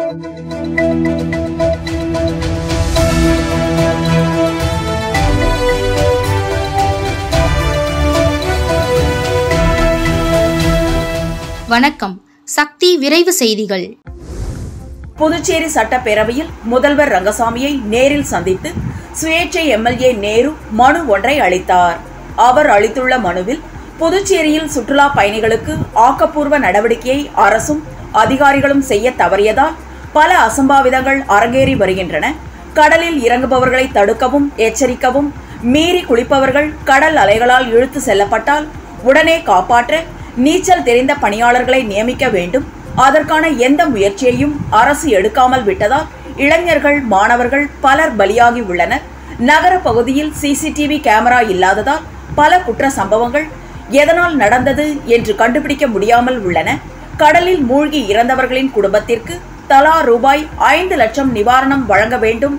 வணக்கம். சக்தி விரைவு செய்திகள். புதுச்சேரி சட்டப்பேரவையில் முதல்வர் ரங்கசாமியை நேரில் சந்தித்து சுயேட்சை எம்எல்ஏ நேரு மனு ஒன்றை அளித்தார். அவர் அளித்துள்ள மனுவில் புதுச்சேரியில் சுற்றுலா பயணிகளுக்கு ஆக்கப்பூர்வ நடவடிக்கையை அரசும் அதிகாரிகளும் செய்ய தவறியதால் பல அசம்பாவிதங்கள் அரங்கேறி வருகின்றன. கடலில் இறங்குபவர்களை தடுக்கவும் எச்சரிக்கவும் மீறி குளிப்பவர்கள் கடல் அலைகளால் இழுத்து செல்லப்பட்டால் உடனே காப்பாற்ற நீச்சல் தெரிந்த பணியாளர்களை நியமிக்க வேண்டும். அதற்கான எந்த முயற்சியையும் அரசு எடுக்காமல் விட்டதால் இளைஞர்கள் மாணவர்கள் பலர் பலியாகி உள்ளனர். நகர பகுதியில் சிசிடிவி கேமரா இல்லாததால் பல குற்ற சம்பவங்கள் எதனால் நடந்தது என்று கண்டுபிடிக்க முடியாமல் உள்ளன. கடலில் மூழ்கி இறந்தவர்களின் குடும்பத்திற்கு தலா ரூபாய் 5 லட்சம் நிவாரணம் வழங்க வேண்டும்.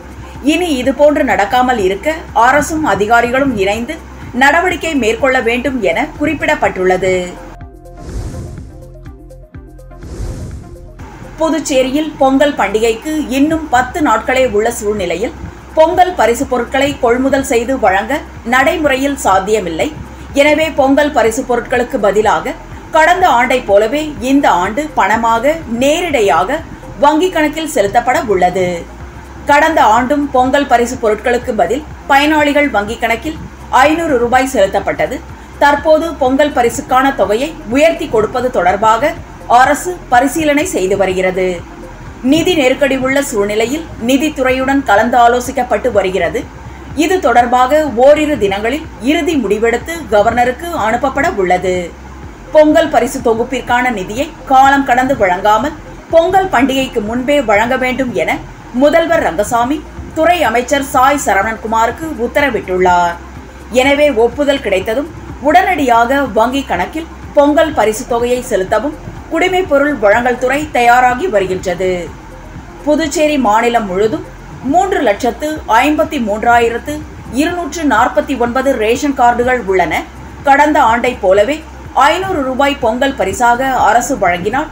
இனி இதுபோன்று நடக்காமல் இருக்க அரசும் அதிகாரிகளும் இணைந்து நடவடிக்கை மேற்கொள்ள வேண்டும் என குறிப்பிடப்பட்டுள்ளது. புதுச்சேரியில் பொங்கல் பண்டிகைக்கு இன்னும் 10 நாட்களே உள்ள சூழ்நிலையில் பொங்கல் பரிசு பொருட்களை கொள்முதல் செய்து வழங்க நடைமுறையில் சாத்தியமில்லை. எனவே பொங்கல் பரிசு பொருட்களுக்கு பதிலாக கடந்த ஆண்டை போலவே இந்த ஆண்டு பணமாக நேரிடையாக வங்கி கணக்கில் செலுத்தப்பட உள்ளது. கடந்த ஆண்டும் பொங்கல் பரிசு பொருட்களுக்கு பதில் பயனாளிகள் வங்கி கணக்கில் 500 ரூபாய் செலுத்தப்பட்டது. தற்போது பொங்கல் பரிசுக்கான தொகையை உயர்த்தி கொடுப்பது தொடர்பாக அரசு பரிசீலனை செய்து வருகிறது. நிதி நெருக்கடி உள்ள சூழ்நிலையில் நிதித்துறையுடன் கலந்து ஆலோசிக்கப்பட்டு வருகிறது. இது தொடர்பாக ஓரிரு தினங்களில் இறுதி முடிவெடுத்து கவர்னருக்கு அனுப்பப்பட உள்ளது. பொங்கல் பரிசு தொகுப்பிற்கான நிதியை காலம் கடந்து வழங்காமல் பொங்கல் பண்டிகைக்கு முன்பே வழங்க வேண்டும் என முதல்வர் ரங்கசாமி துறை அமைச்சர் சாய் சரவணன்குமாருக்கு உத்தரவிட்டுள்ளார். எனவே ஒப்புதல் கிடைத்ததும் உடனடியாக வங்கி கணக்கில் பொங்கல் பரிசு தொகையை செலுத்தவும் குடிமைப்பொருள் வழங்கல் துறை தயாராகி வருகின்றது. புதுச்சேரி மாநிலம் முழுதும் 3,53,249 ரேஷன் கார்டுகள் உள்ளன. கடந்த ஆண்டை போலவே 500 ரூபாய் பொங்கல் பரிசாக அரசு வழங்கினால்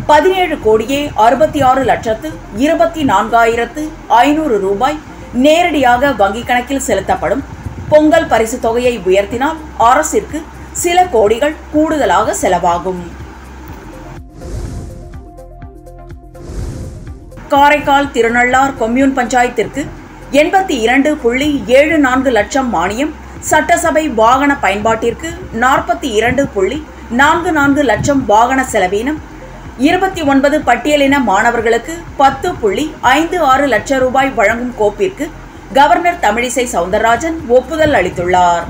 17,66,24,500 ரூபாய் நேரடியாக வங்கி கணக்கில் செலுத்தப்படும். பொங்கல் பரிசு தொகையை உயர்த்தினால் அரசிற்கு சில கோடிகள் கூடுதலாக செலவாகும். காரைக்கால் திருநள்ளார் கொம்யூன் பஞ்சாயத்திற்கு 82.74 லட்சம் மானியம். சட்டசபை வாகன பயன்பாட்டிற்கு 42.44 லட்சம் வாகன செலவீனம். 29 பட்டியலின மாணவர்களுக்கு 10.56 லட்சம் ரூபாய் வழங்கும் கோப்பிற்கு கவர்னர் தமிழிசை சவுந்தரராஜன் ஒப்புதல் அளித்துள்ளார்.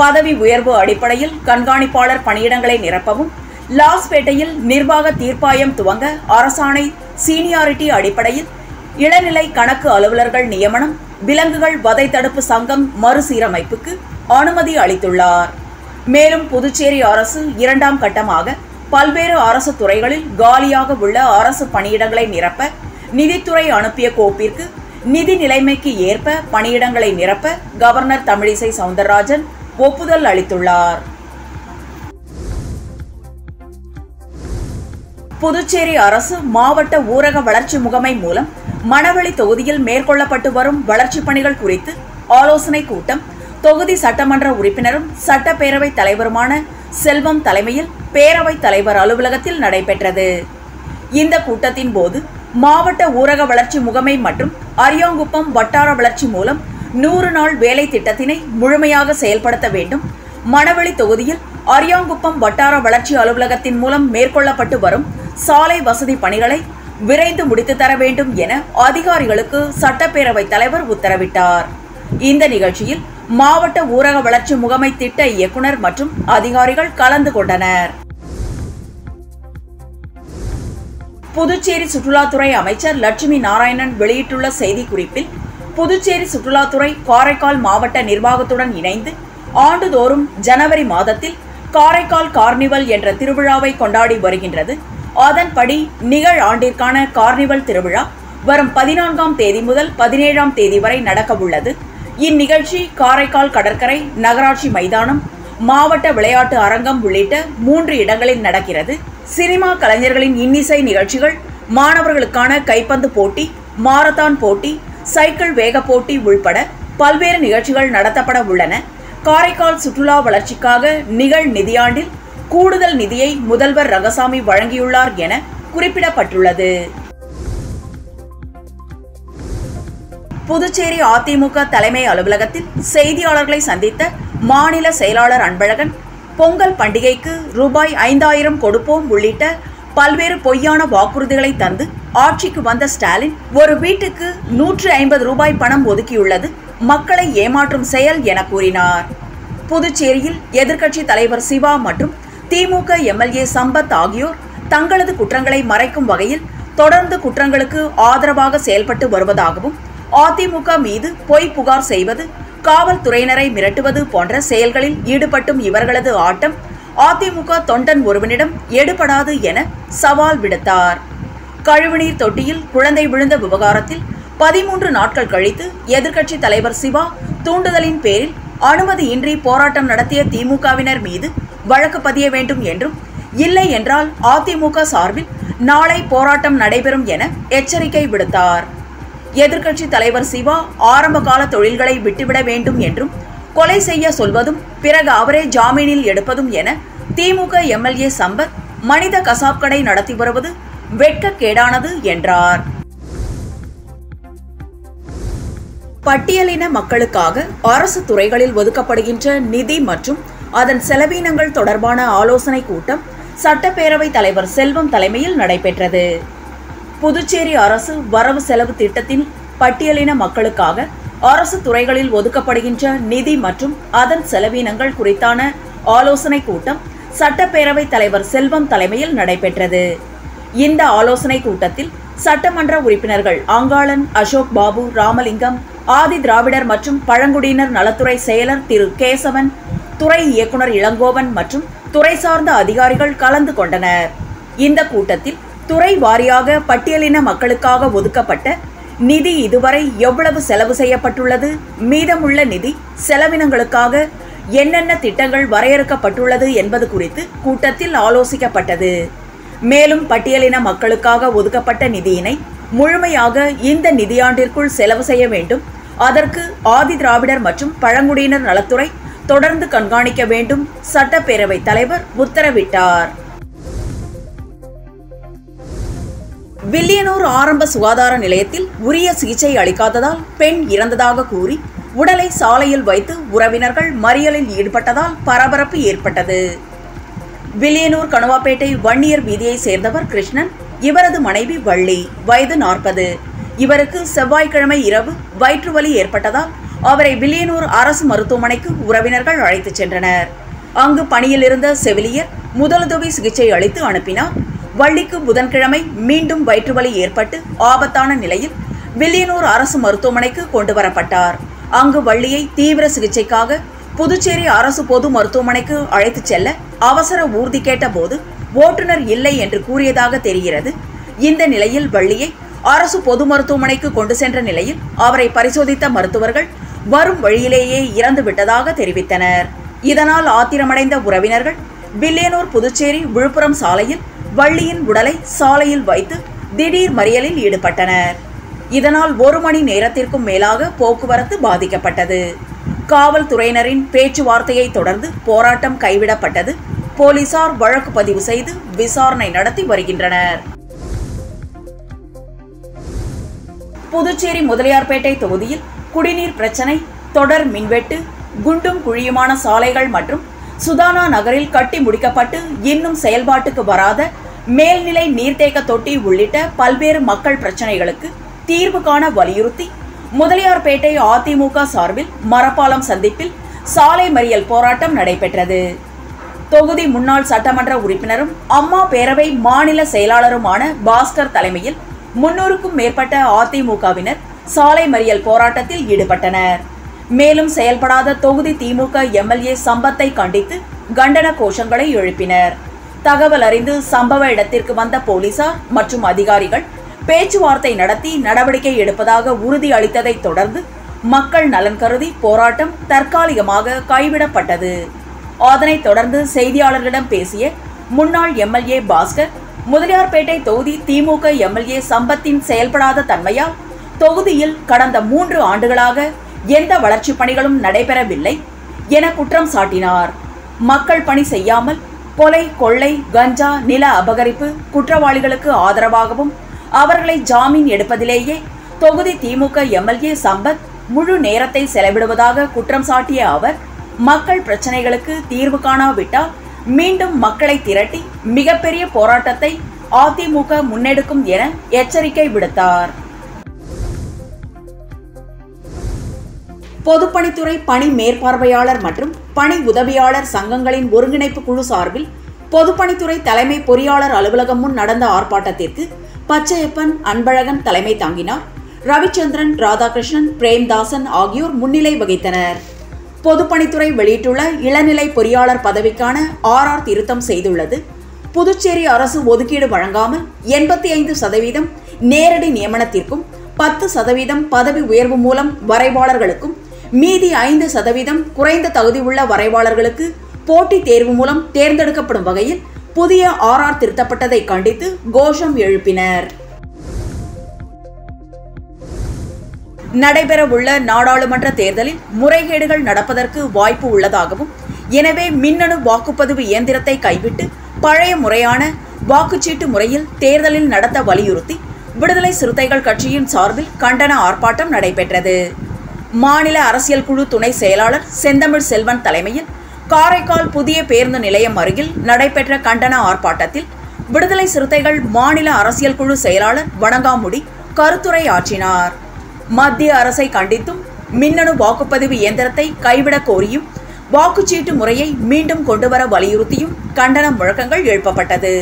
பதவி உயர்வு அடிப்படையில் கண்காணிப்பாளர் பணியிடங்களை நிரப்பவும் லாஸ்பேட்டையில் நிர்வாக தீர்ப்பாயம் துவங்க அரசாணை சீனியாரிட்டி அடிப்படையில் இளநிலை கணக்கு அலுவலர்கள் நியமனம். விலங்குகள் வதை தடுப்பு சங்கம் மறுசீரமைப்புக்கு அனுமதி அளித்துள்ளார். மேலும் புதுச்சேரி அரசு 2ஆம் கட்டமாக பல்வேறு அரசு துறைகளில் காலியாக உள்ள அரசு பணியிடங்களை நிரப்ப நிதித்துறை அனுப்பிய கோப்பிற்கு நிதி நிலைமைக்கு ஏற்ப பணியிடங்களை நிரப்ப கவர்னர் தமிழிசை சவுந்தரராஜன் ஒப்புதல் அளித்துள்ளார். புதுச்சேரி அரசு மாவட்ட ஊரக வளர்ச்சி முகமை மூலம் மணவெளி தொகுதியில் மேற்கொள்ளப்பட்டு வரும் வளர்ச்சிப் பணிகள் குறித்து ஆலோசனை கூட்டம் தொகுதி சட்டமன்ற உறுப்பினரும் சட்டப்பேரவை தலைவருமான செல்வம் தலைமையில் பேரவைத் தலைவர் அலுவலகத்தில் நடைபெற்றது. இந்த கூட்டத்தின் போது மாவட்ட ஊரக வளர்ச்சி முகமை மற்றும் அரியாங்குப்பம் வட்டார வளர்ச்சி மூலம் 100 நாள் வேலை திட்டத்தினை முழுமையாக செயல்படுத்த வேண்டும். மணவெளி தொகுதியில் அரியாங்குப்பம் வட்டார வளர்ச்சி அலுவலகத்தின் மூலம் மேற்கொள்ளப்பட்டு வரும் சாலை வசதி பணிகளை விரைந்து முடித்து தர வேண்டும் என அதிகாரிகளுக்கு சட்டப்பேரவைத் தலைவர் உத்தரவிட்டார். இந்த நிகழ்ச்சியில் மாவட்ட ஊரக வளர்ச்சி முகமை திட்ட இயக்குனர் மற்றும் அதிகாரிகள் கலந்து கொண்டனர். புதுச்சேரி சுற்றுலாத்துறை அமைச்சர் லட்சுமி நாராயணன் வெளியிட்டுள்ள செய்திக்குறிப்பில் புதுச்சேரி சுற்றுலாத்துறை காரைக்கால் மாவட்ட நிர்வாகத்துடன் இணைந்து ஆண்டுதோறும் ஜனவரி மாதத்தில் காரைக்கால் கார்னிவல் என்ற திருவிழாவை கொண்டாடி வருகின்றது. அதன்படி நிகழ் ஆண்டிற்கான கார்னிவல் திருவிழா வரும் 14ஆம் தேதி முதல் 17ஆம் தேதி வரை நடக்க உள்ளது. இந்நிகழ்ச்சி காரைக்கால் கடற்கரை, நகராட்சி மைதானம், மாவட்ட விளையாட்டு அரங்கம் உள்ளிட்ட 3 இடங்களில் நடக்கிறது. சினிமா கலைஞர்களின் இன்னிசை நிகழ்ச்சிகள், மாணவர்களுக்கான கைப்பந்து போட்டி, மாரத்தான் போட்டி, சைக்கிள் வேக போட்டி உள்பட பல்வேறு நிகழ்ச்சிகள் நடத்தப்பட உள்ளன. காரைக்கால் சுற்றுலா வளர்ச்சிக்காக நிகழ் நிதியாண்டில் கூடுதல் நிதியை முதல்வர் ரங்கசாமி வழங்கியுள்ளார் என குறிப்பிடப்பட்டுள்ளது. புதுச்சேரி அதிமுக தலைமை அலுவலகத்தில் செய்தியாளர்களை சந்தித்த மாநில செயலாளர் அன்பழகன், பொங்கல் பண்டிகைக்கு ரூபாய் 5000 கொடுப்போம் உள்ளிட்ட பல்வேறு பொய்யான வாக்குறுதிகளை தந்து ஆட்சிக்கு வந்த ஸ்டாலின் ஒரு வீட்டுக்கு 150 ரூபாய் பணம் ஒதுக்கியுள்ளது மக்களை ஏமாற்றும் செயல் என கூறினார். புதுச்சேரியில் எதிர்க்கட்சி தலைவர் சிவா மற்றும் திமுக எம்எல்ஏ சம்பத் ஆகியோர் தங்களது குற்றங்களை மறைக்கும் வகையில் தொடர்ந்து குற்றங்களுக்கு ஆதரவாக செயல்பட்டு வருவதாகவும், அதிமுக மீது பொய் புகார் செய்வது, காவல்துறையினரை மிரட்டுவது போன்ற செயல்களில் ஈடுபட்டும் இவர்களது ஆட்டம் அதிமுக தொண்டன் ஒருவனிடம் எடுபடாது என சவால் விடுத்தார். கழிவுநீர் தொட்டியில் குழந்தை விழுந்த விவகாரத்தில் 13 நாட்கள் கழித்து எதிர்க்கட்சி தலைவர் சிவா தூண்டுதலின் பேரில் அனுமதியின்றி போராட்டம் நடத்திய திமுகவினர் மீது வழக்கு பதிய வேண்டும் என்றும், இல்லை என்றால் அதிமுக சார்பில் நாளை போராட்டம் நடைபெறும் என எச்சரிக்கை விடுத்தார். எதிர்க்கட்சி தலைவர் சிவா ஆரம்பகால தொழில்களை விட்டுவிட வேண்டும் என்றும், கொலை செய்ய சொல்வதும் பிறகு அவரே ஜாமீனில் எடுப்பதும் என திமுக எம்எல்ஏ சம்பத் மனித கசாப் கடை நடத்தி வருவது வெட்கக்கேடானது என்றார். பட்டியலின மக்களுக்காக அரசு துறைகளில் ஒதுக்கப்படுகின்ற நிதி மற்றும் அதன் செலவீனங்கள் தொடர்பான ஆலோசனை கூட்டம் சட்டப்பேரவை தலைவர் செல்வம் தலைமையில் நடைபெற்றது. புதுச்சேரி அரசு வரவு செலவு திட்டத்தின் பட்டியலின மக்களுக்காக அரசு துறைகளில் ஒதுக்கப்படுகின்ற நிதி மற்றும் அதன் செலவீனங்கள் குறித்தான ஆலோசனை கூட்டம் சட்டப்பேரவை தலைவர் செல்வம் தலைமையில் நடைபெற்றது. இந்த ஆலோசனை கூட்டத்தில் சட்டமன்ற உறுப்பினர்கள் அங்காளன், அசோக் பாபு, ராமலிங்கம், ஆதி திராவிடர் மற்றும் பழங்குடியினர் நலத்துறை செயலர் திரு கேசவன், துறை இயக்குனர் இளங்கோவன் மற்றும் துறை சார்ந்த அதிகாரிகள் கலந்து கொண்டனர். இந்த கூட்டத்தில் துறை வாரியாக பட்டியலின மக்களுக்காக ஒதுக்கப்பட்ட நிதி இதுவரை எவ்வளவு செலவு செய்யப்பட்டுள்ளது, மீதமுள்ள நிதி செலவினங்களுக்காக என்னென்ன திட்டங்கள் வரையறுக்கப்பட்டுள்ளது என்பது குறித்து கூட்டத்தில் ஆலோசிக்கப்பட்டது. மேலும் பட்டியலின மக்களுக்காக ஒதுக்கப்பட்ட நிதியினை முழுமையாக இந்த நிதியாண்டிற்குள் செலவு செய்ய வேண்டும். அதற்கு ஆதி திராவிடர் மற்றும் பழங்குடியினர் நலத்துறை தொடர்ந்து கண்காணிக்க வேண்டும் சட்டப்பேரவை தலைவர் உத்தரவிட்டார். வில்லியனூர் ஆரம்ப சுகாதார நிலையத்தில் உரிய சிகிச்சை அளிக்காததால் பெண் இறந்ததாக கூறி உடலை சாலையில் வைத்து உறவினர்கள் மறியலில் ஈடுபட்டதால் பரபரப்பு ஏற்பட்டது. வில்லியனூர் கணுவாப்பேட்டை வன்னியர் வீதியை சேர்ந்தவர் கிருஷ்ணன். இவரது மனைவி வள்ளி, வயது 40. இவருக்கு செவ்வாய்க்கிழமை இரவு வயிற்றுவலி ஏற்பட்டதால் அவரை வில்லியனூர் அரசு மருத்துவமனைக்கு உறவினர்கள் அழைத்துச் சென்றனர். அங்கு பணியில் இருந்த செவிலியர் முதலுதவி சிகிச்சை அளித்து அனுப்பினார். வள்ளிக்கு புதன்கிழமை மீண்டும் வயிற்றுவலி ஏற்பட்டு ஆபத்தான நிலையில் வில்லியனூர் அரசு மருத்துவமனைக்கு கொண்டு வரப்பட்டார். அங்கு வள்ளியை தீவிர சிகிச்சைக்காக புதுச்சேரி அரசு பொது மருத்துவமனைக்கு அழைத்துச் செல்ல அவசர ஊர்தி கேட்டபோது ஓட்டுநர் இல்லை என்று கூறியதாக தெரிகிறது. இந்த நிலையில் வள்ளியை அரசு பொது மருத்துவமனைக்கு கொண்டு சென்ற நிலையில் அவரை பரிசோதித்த மருத்துவர்கள் வரும் வழியிலேயே இறந்து விட்டதாக தெரிவித்தனர். இதனால் ஆத்திரமடைந்த உறவினர்கள் வில்லியனூர் புதுச்சேரி விழுப்புரம் சாலையில் வள்ளியின் உடலை சாலையில் வைத்து திடீர் மறியலில் ஈடுபட்டனர். இதனால் 1 மணி நேரத்திற்கும் மேலாக போக்குவரத்து பாதிக்கப்பட்டது. காவல்துறையினரின் பேச்சுவார்த்தையை தொடர்ந்து போராட்டம் கைவிடப்பட்டது. போலீசார் வழக்கு பதிவு செய்து விசாரணை நடத்தி வருகின்றனர். புதுச்சேரி முதலியார்பேட்டை தொகுதியில் குடிநீர் பிரச்சனை, தொடர் மின்வெட்டு, குண்டும் குழியுமான சாலைகள் மற்றும் சுதானா நகரில் கட்டி முடிக்கப்பட்டு இன்னும் செயல்பாட்டுக்கு வராத மேல்நிலை நீர்த்தேக்க தொட்டி உள்ளிட்ட பல்வேறு மக்கள் பிரச்சனைகளுக்கு தீர்வு காண வலியுறுத்தி முதலியார்பேட்டை அதிமுக சார்பில் மரப்பாலம் சந்திப்பில் சாலை மறியல் போராட்டம் நடைபெற்றது. தொகுதி முன்னாள் சட்டமன்ற உறுப்பினரும் அம்மா பேரவை மாநில செயலாளருமான பாஸ்கர் தலைமையில் 300க்கும் மேற்பட்ட அதிமுகவினர் சாலை மறியல் போராட்டத்தில் ஈடுபட்டனர். மேலும் செயல்படாத தொகுதி திமுக எம்எல்ஏ சம்பத்தை கண்டித்து கண்டன கோஷங்களை எழுப்பினர். தகவல் அறிந்து சம்பவ இடத்திற்கு வந்த போலீசார் மற்றும் அதிகாரிகள் பேச்சுவார்த்தை நடத்தி நடவடிக்கை எடுப்பதாக உறுதி அளித்ததை தொடர்ந்து மக்கள் நலன் கருதி போராட்டம் தற்காலிகமாக கைவிடப்பட்டது. அதனைத் தொடர்ந்து செய்தியாளர்களிடம் பேசிய முன்னாள் எம்எல்ஏ பாஸ்கர், முதலியார்பேட்டை தொகுதி திமுக எம்எல்ஏ சம்பத்தின் செயல்படாத தன்மையால் தொகுதியில் கடந்த 3 ஆண்டுகளாக எந்த வளர்ச்சிப் பணிகளும் நடைபெறவில்லை என குற்றம் சாட்டினார். மக்கள் பணி செய்யாமல் கொலை, கொள்ளை, கஞ்சா, நில அபகரிப்பு குற்றவாளிகளுக்கு ஆதரவாகவும் அவர்களை ஜாமீன் எடுப்பதிலேயே தொகுதி திமுக எம்எல்ஏ சம்பத் முழு நேரத்தை செலவிடுவதாக குற்றம் சாட்டிய அவர், மக்கள் பிரச்சனைகளுக்கு தீர்வு காணாவிட்டால் மீண்டும் மக்களை திரட்டி மிகப்பெரிய போராட்டத்தை அதிமுக முன்னெடுக்கும் என எச்சரிக்கை விடுத்தார். பொதுப்பணித்துறை பணி மேற்பார்வையாளர் மற்றும் பணி உதவியாளர் சங்கங்களின் ஒருங்கிணைப்பு குழு சார்பில் பொதுப்பணித்துறை தலைமை பொறியாளர் அலுவலகம் முன் நடந்த ஆர்ப்பாட்டத்திற்கு பச்சையப்பன், அன்பழகன் தலைமை தாங்கினார். ரவிச்சந்திரன், ராதாகிருஷ்ணன், பிரேம்தாசன் ஆகியோர் முன்னிலை வகித்தனர். பொதுப்பணித்துறை வெளியிட்டுள்ள இளநிலை பொறியாளர் பதவிக்கான RR திருத்தம் செய்துள்ளது. புதுச்சேரி அரசு ஒதுக்கீடு வழங்காமல் 85% நேரடி நியமனத்திற்கும் 10% பதவி உயர்வு மூலம் வரைவாளர்களுக்கும் மீதி 5% குறைந்த தகுதி உள்ள வரைவாளர்களுக்கு போட்டித் தேர்வு மூலம் தேர்ந்தெடுக்கப்படும் வகையில் புதிய RR திருத்தப்பட்டதை கண்டித்து கோஷம் எழுப்பினர். நடைபெறவுள்ள நாடாளுமன்ற தேர்தலில் முறைகேடுகள் நடப்பதற்கு வாய்ப்பு உள்ளதாகவும், எனவே மின்னணு வாக்குப்பதிவு இயந்திரத்தை கைவிட்டு பழைய முறையான வாக்குச்சீட்டு முறையில் தேர்தலில் நடத்த வலியுறுத்தி விடுதலை சிறுத்தைகள் கட்சியின் சார்பில் கண்டன ஆர்ப்பாட்டம் நடைபெற்றது. மாநில அரசியல் குழு துணை செயலாளர் செந்தமிழ் செல்வன் தலைமையில் காரைக்கால் புதிய பேருந்து நிலையம் அருகில் நடைபெற்ற கண்டன ஆர்ப்பாட்டத்தில் விடுதலை சிறுத்தைகள் மாநில அரசியல் குழு செயலாளர் வணங்காமுடி கருத்துரை ஆற்றினார். மத்திய அரசை கண்டித்தும், மின்னணு வாக்குப்பதிவு இயந்திரத்தை கைவிடக் கோரியும், வாக்குச்சீட்டு முறையை மீண்டும் கொண்டுவர வலியுறுத்தியும் கண்டன முழக்கங்கள் எழுப்பப்பட்டது.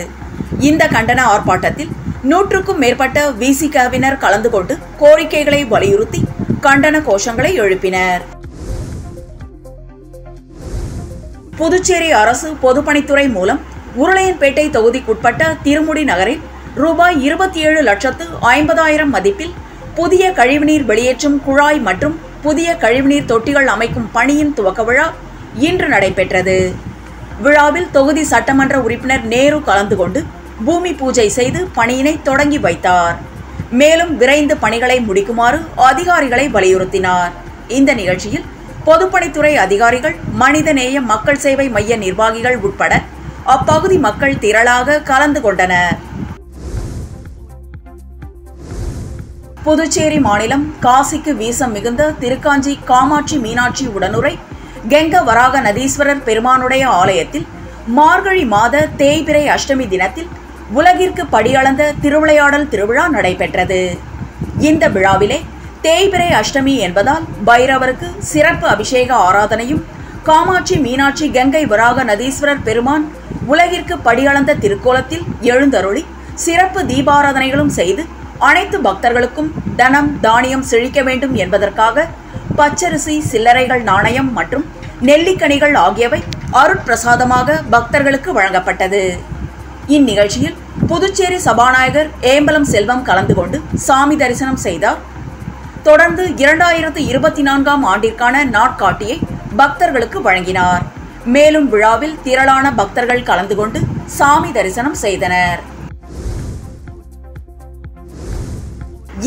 இந்த கண்டன ஆர்ப்பாட்டத்தில் 100க்கும் மேற்பட்ட விசிகவினர் கலந்து கொண்டு கோரிக்கைகளை வலியுறுத்தி கண்டன கோஷங்களை எழுப்பினர். புதுச்சேரி அரசு பொதுப்பணித்துறை மூலம் உருளையன்பேட்டை தொகுதிக்குட்பட்ட திருமுடி நகரில் ரூபாய் 27,50,000 மதிப்பில் புதிய கழிவுநீர் வெளியேற்றும் குழாய் மற்றும் புதிய கழிவுநீர் தொட்டிகள் அமைக்கும் பணியின் துவக்க விழா இன்று நடைபெற்றது. விழாவில் தொகுதி சட்டமன்ற உறுப்பினர் நேரு கலந்து கொண்டு பூமி பூஜை செய்து பணியினை தொடங்கி வைத்தார். மேலும் விரைந்து பணிகளை முடிக்குமாறு அதிகாரிகளை வலியுறுத்தினார். இந்த நிகழ்ச்சியில் பொதுப்பணித்துறை அதிகாரிகள், மனிதநேய மக்கள் சேவை மைய நிர்வாகிகள் உட்பட அப்பகுதி மக்கள் திரளாக கலந்து கொண்டனர். புதுச்சேரி மாநிலம் காசிக்கு வீசம் மிகுந்த திருக்காஞ்சி காமாட்சி மீனாட்சி உடனுரை கெங்க வராக நதீஸ்வரர் பெருமானுடைய ஆலயத்தில் மார்கழி மாத தேய்பிறை அஷ்டமி தினத்தில் உலகிற்கு படியளந்த திருவிளையாடல் திருவிழா நடைபெற்றது. இந்த விழாவிலே தேய்பிறை அஷ்டமி என்பதால் பைரவருக்கு சிறப்பு அபிஷேக ஆராதனையும், காமாட்சி மீனாட்சி கங்கை வராக நதீஸ்வரர் பெருமான் உலகிற்கு படியளந்த திருக்கோலத்தில் எழுந்தருளி சிறப்பு தீபாராதனைகளும் செய்து அனைத்து பக்தர்களுக்கும் தனம் தானியம் செழிக்க வேண்டும் என்பதற்காக பச்சரிசி, சில்லறைகள், நாணயம் மற்றும் நெல்லிக்கனிகள் ஆகியவை அருட்பிரசாதமாக பக்தர்களுக்கு வழங்கப்பட்டது. இந்நிகழ்ச்சியில் புதுச்சேரி சபாநாயகர் ஏம்பலம் செல்வம் கலந்து கொண்டு சாமி தரிசனம் செய்தார். தொடர்ந்து 2024ஆம் ஆண்டிற்கான நாட்காட்டியை பக்தர்களுக்கு வழங்கினார். மேலும் விழாவில் திரளான பக்தர்கள் கலந்து கொண்டு சாமி தரிசனம் செய்தனர்.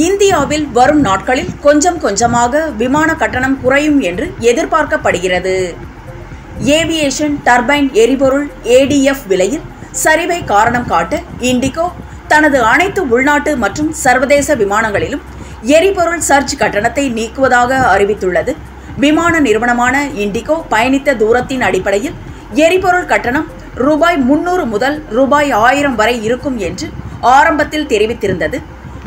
இந்தியாவில் வரும் நாட்களில் கொஞ்சம் கொஞ்சமாக விமான கட்டணம் குறையும் என்று எதிர்பார்க்கப்படுகிறது. ஏவியேஷன் டர்பைன் எரிபொருள் ADF விலையில் சரிவை காரணம் காட்ட இண்டிகோ தனது அனைத்து உள்நாட்டு மற்றும் சர்வதேச விமானங்களிலும் எரிபொருள் சர்ஜ் கட்டணத்தை நீக்குவதாக அறிவித்துள்ளது. விமான நிறுவனமான இண்டிகோ பயணித்த தூரத்தின் அடிப்படையில் எரிபொருள் கட்டணம் ரூபாய் 300 முதல் ரூபாய் 1000 வரை இருக்கும் என்று ஆரம்பத்தில் தெரிவித்திருந்தது.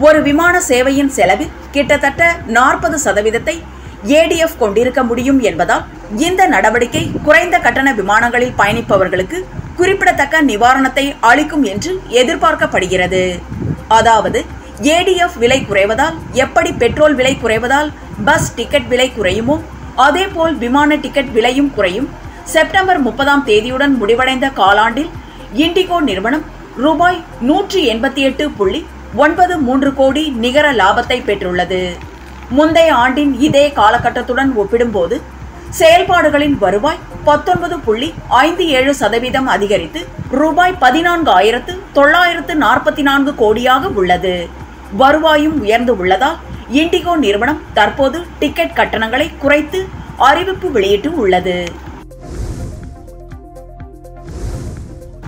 ஒரு விமான சேவையின் செலவில் கிட்டத்தட்ட 40% ADF கொண்டிருக்க முடியும் என்பதால் இந்த நடவடிக்கை குறைந்த கட்டண விமானங்களில் பயணிப்பவர்களுக்கு குறிப்பிடத்தக்க நிவாரணத்தை அளிக்கும் என்று எதிர்பார்க்கப்படுகிறது. அதாவது ADF விலை குறைவதால் எப்படி பெட்ரோல் விலை குறைவதால் பஸ் டிக்கெட் விலை குறையுமோ அதேபோல் விமான டிக்கெட் விலையும் குறையும். செப்டம்பர் 30ஆம் தேதியுடன் முடிவடைந்த காலாண்டில் இண்டிகோ நிறுவனம் ரூபாய் 188.93 கோடி நிகர லாபத்தை பெற்றுள்ளது. முந்தைய ஆண்டின் இதே காலகட்டத்துடன் ஒப்பிடும்போது செயல்பாடுகளின் வருவாய் 19.57% அதிகரித்து ரூபாய் 14,944 கோடியாக உள்ளது. வருவாயும் உயர்ந்து உள்ளதால் இண்டிகோ நிறுவனம் தற்போது டிக்கெட் கட்டணங்களை குறைத்து அறிவிப்பு வெளியிட்டு உள்ளது.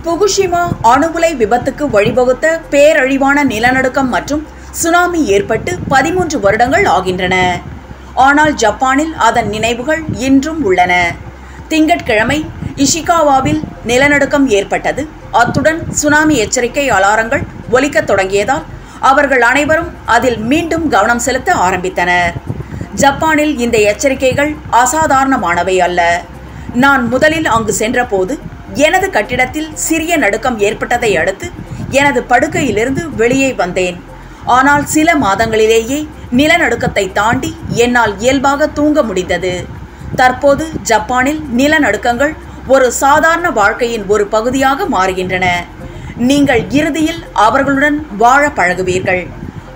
புகுஷிமா அணுஉலை விபத்துக்கு வழிவகுத்த பேரழிவான நிலநடுக்கம் மற்றும் சுனாமி ஏற்பட்டு 13 வருடங்கள் ஆகின்றன. ஆனால் ஜப்பானில் அதன் நினைவுகள் இன்றும் உள்ளன. திங்கட்கிழமை இஷிகாவாவில் நிலநடுக்கம் ஏற்பட்டது. அத்துடன் சுனாமி எச்சரிக்கை அலாரங்கள் ஒலிக்கத் தொடங்கியதால் அவர்கள் அனைவரும் அதில் மீண்டும் கவனம் செலுத்த ஆரம்பித்தனர். ஜப்பானில் இந்த எச்சரிக்கைகள் அசாதாரணமானவை அல்ல. நான் முதலில் அங்கு சென்றபோது எனது கட்டிடத்தில் சிறிய நடுக்கம் ஏற்பட்டதை அடுத்து எனது படுக்கையிலிருந்து வெளியே வந்தேன். ஆனால் சில மாதங்களிலேயே நிலநடுக்கத்தை தாண்டி என்னால் இயல்பாக தூங்க முடிந்தது. தற்போது ஜப்பானில் நிலநடுக்கங்கள் ஒரு சாதாரண வாழ்க்கையின் ஒரு பகுதியாக மாறுகின்றன. நீங்கள் இறுதியில் அவர்களுடன் வாழ பழகுவீர்கள்.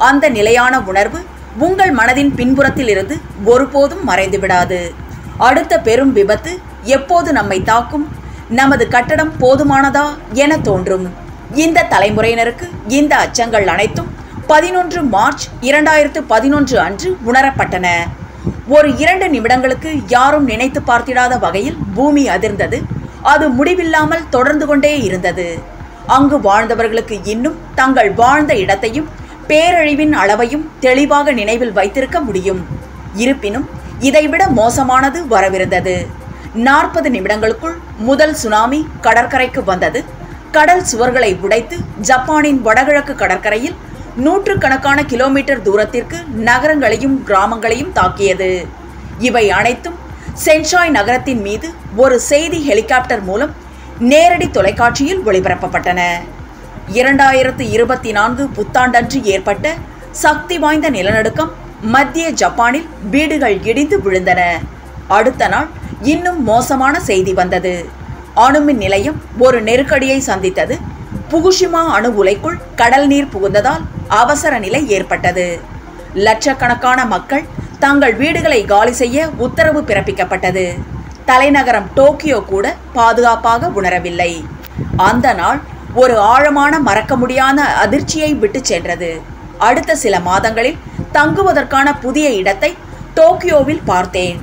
அந்த நிலையான உணர்வு உங்கள் மனதின் பின்புறத்தில் இருந்து ஒருபோதும் மறைந்துவிடாது. அடுத்த பெரும் விபத்து எப்போது நம்மை தாக்கும்? நமது கட்டடம் போதுமானதா என தோன்றும். இந்த தலைமுறையினருக்கு இந்த அச்சங்கள் அனைத்தும் 11 மார்ச் 2011 அன்று உணரப்பட்டன. ஒரு 2 நிமிடங்களுக்கு யாரும் நினைத்து பார்த்திடாத வகையில் பூமி அதிர்ந்தது. அது முடிவில்லாமல் தொடர்ந்து கொண்டே இருந்தது. அங்கு வாழ்ந்தவர்களுக்கு இன்னும் தங்கள் வாழ்ந்த இடத்தையும் பேரழிவின் அளவையும் தெளிவாக நினைவில் வைத்திருக்க முடியும். இருப்பினும் இதைவிட மோசமானது வரவிருந்தது. 40 நிமிடங்களுக்குள் முதல் சுனாமி கடற்கரைக்கு வந்தது. கடல் சுவர்களை உடைத்து ஜப்பானின் வடகிழக்கு கடற்கரையில் நூற்றுக்கணக்கான கிலோமீட்டர் தூரத்திற்கு நகரங்களையும் கிராமங்களையும் தாக்கியது. இவை அனைத்தும் சென்ஷாய் நகரத்தின் மீது ஒரு செய்தி ஹெலிகாப்டர் மூலம் நேரடி தொலைக்காட்சியில் ஒளிபரப்பப்பட்டன. 2024 புத்தாண்டன்று ஏற்பட்ட சக்தி வாய்ந்த நிலநடுக்கம் மத்திய ஜப்பானில் வீடுகள் இடிந்து விழுந்தன. அடுத்த நாள் இன்னும் மோசமான செய்தி வந்தது. அணுமின் நிலையம் ஒரு நெருக்கடியை சந்தித்தது. புகுஷிமா அணு உலைக்குள் கடல் நீர் புகுந்ததால் அவசர நிலை ஏற்பட்டது. லட்சக்கணக்கான மக்கள் தங்கள் வீடுகளை காலி செய்ய உத்தரவு பிறப்பிக்கப்பட்டது. தலைநகரம் டோக்கியோ கூட பாதுகாப்பாக உணரவில்லை. அந்த நாள் ஒரு ஆழமான மறக்க முடியாத அதிர்ச்சியை விட்டு சென்றது. அடுத்த சில மாதங்களில் தங்குவதற்கான புதிய இடத்தை டோக்கியோவில் பார்த்தேன்.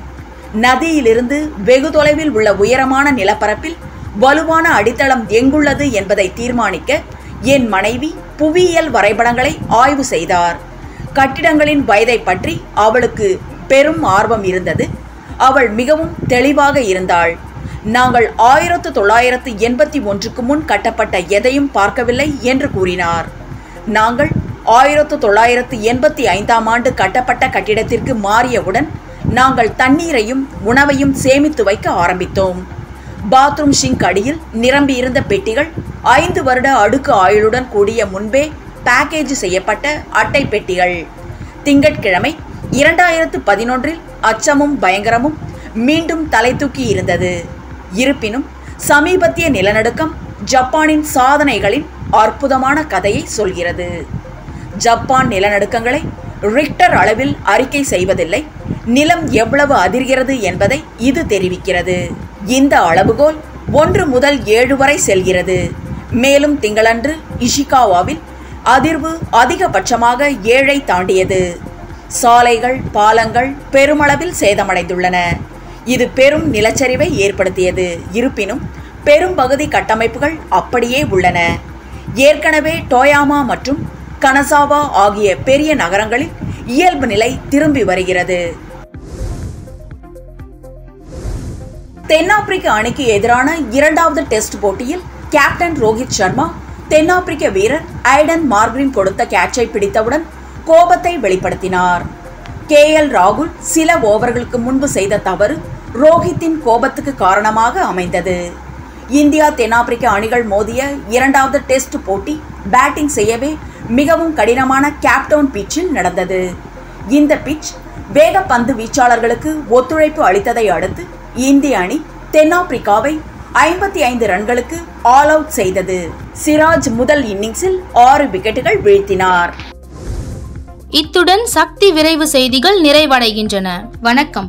நதியிலிருந்து வெகு தொலைவில் உள்ள உயரமான நிலப்பரப்பில் வலுவான அடித்தளம் எங்குள்ளது என்பதை தீர்மானிக்க என் மனைவி புவியியல் வரைபடங்களை ஆய்வு செய்தார். கட்டிடங்களின் வயதை பற்றி அவளுக்கு பெரும் ஆர்வம் இருந்தது. அவள் மிகவும் தெளிவாக இருந்தாள். நாங்கள் 1981க்கு முன் கட்டப்பட்ட எதையும் பார்க்கவில்லை என்று கூறினார். நாங்கள் 1985ஆம் ஆண்டு கட்டப்பட்ட கட்டிடத்திற்கு மாறியவுடன் நாங்கள் தண்ணீரையும் உணவையும் சேமித்து வைக்க ஆரம்பித்தோம். பாத்ரூம் ஷிங்க் அடியில் நிரம்பியிருந்த பெட்டிகள் 5 வருட அடுக்கு ஆயுளுடன் கூடிய முன்பே பேக்கேஜ் செய்யப்பட்ட அட்டை பெட்டிகள். திங்கட்கிழமை 2011 அச்சமும் பயங்கரமும் மீண்டும் தலை தூக்கி இருந்தது. இருப்பினும் சமீபத்திய நிலநடுக்கம் ஜப்பானின் சாதனைகளின் அற்புதமான கதையை சொல்கிறது. ஜப்பான் நிலநடுக்கங்களை ரிக்டர் அளவில் அறிக்கை செய்வதில்லை. நிலம் எவ்வளவு அதிர்கிறது என்பதை இது தெரிவிக்கிறது. இந்த அளவுகோல் 1 முதல் 7 வரை செல்கிறது. மேலும் திங்களன்று இஷிகாவாவில் அதிர்வு அதிகபட்சமாக 7ஐ தாண்டியது. சாலைகள், பாலங்கள் பெருமளவில் சேதமடைந்துள்ளன. இது பெரும் நிலச்சரிவை ஏற்படுத்தியது. இருப்பினும் பெரும்பகுதி கட்டமைப்புகள் அப்படியே உள்ளன. ஏற்கனவே டோயாமா மற்றும் கனசாவா ஆகிய பெரிய நகரங்களில் இயல்பு நிலை திரும்பி வருகிறது. தென்னாப்பிரிக்க அணிக்கு எதிரான 2வது டெஸ்ட் போட்டியில் கேப்டன் ரோஹித் சர்மா தென்னாப்பிரிக்க வீரர் ஐடன் மார்க்ரிம் கொடுத்த கேட்சை பிடித்தவுடன் கோபத்தை வெளிப்படுத்தினார். KL ராகுல் சில ஓவர்களுக்கு முன்பு செய்த தவறு ரோஹித்தின் கோபத்துக்கு காரணமாக அமைந்தது. இந்தியா தென்னாப்பிரிக்க அணிகள் மோதிய 2வது டெஸ்ட் போட்டி பேட்டிங் செய்யவே மிகவும் கடினமான கேப்டவுன் பிட்சில் நடந்தது. இந்த பிட்ச் வேகப்பந்து வீச்சாளர்களுக்கு ஒத்துழைப்பு அளித்ததை அடுத்து இந்திய அணி தென்னாப்பிரிக்காவை 55 ரன்களுக்கு ஆல் அவுட் செய்தது. சிராஜ் முதல் இன்னிங்ஸில் 6 விக்கெட்டுகள் வீழ்த்தினார். இத்துடன் சக்தி விரைவு செய்திகள் நிறைவடைகின்றன. வணக்கம்.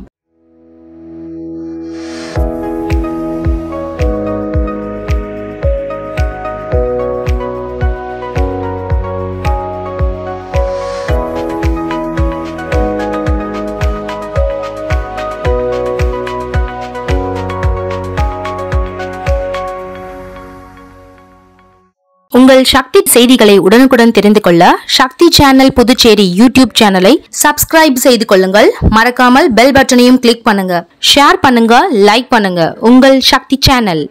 உங்கள் சக்தி செய்திகளை உடனுக்குடன் தெரிந்து கொள்ள சக்தி சேனல் புதுச்சேரி யூடியூப் சேனலை சப்ஸ்கிரைப் செய்து கொள்ளுங்கள். மறக்காமல் பெல் பட்டனையும் கிளிக் பண்ணுங்க. ஷேர் பண்ணுங்க, லைக் பண்ணுங்க. உங்கள் சக்தி சேனல்.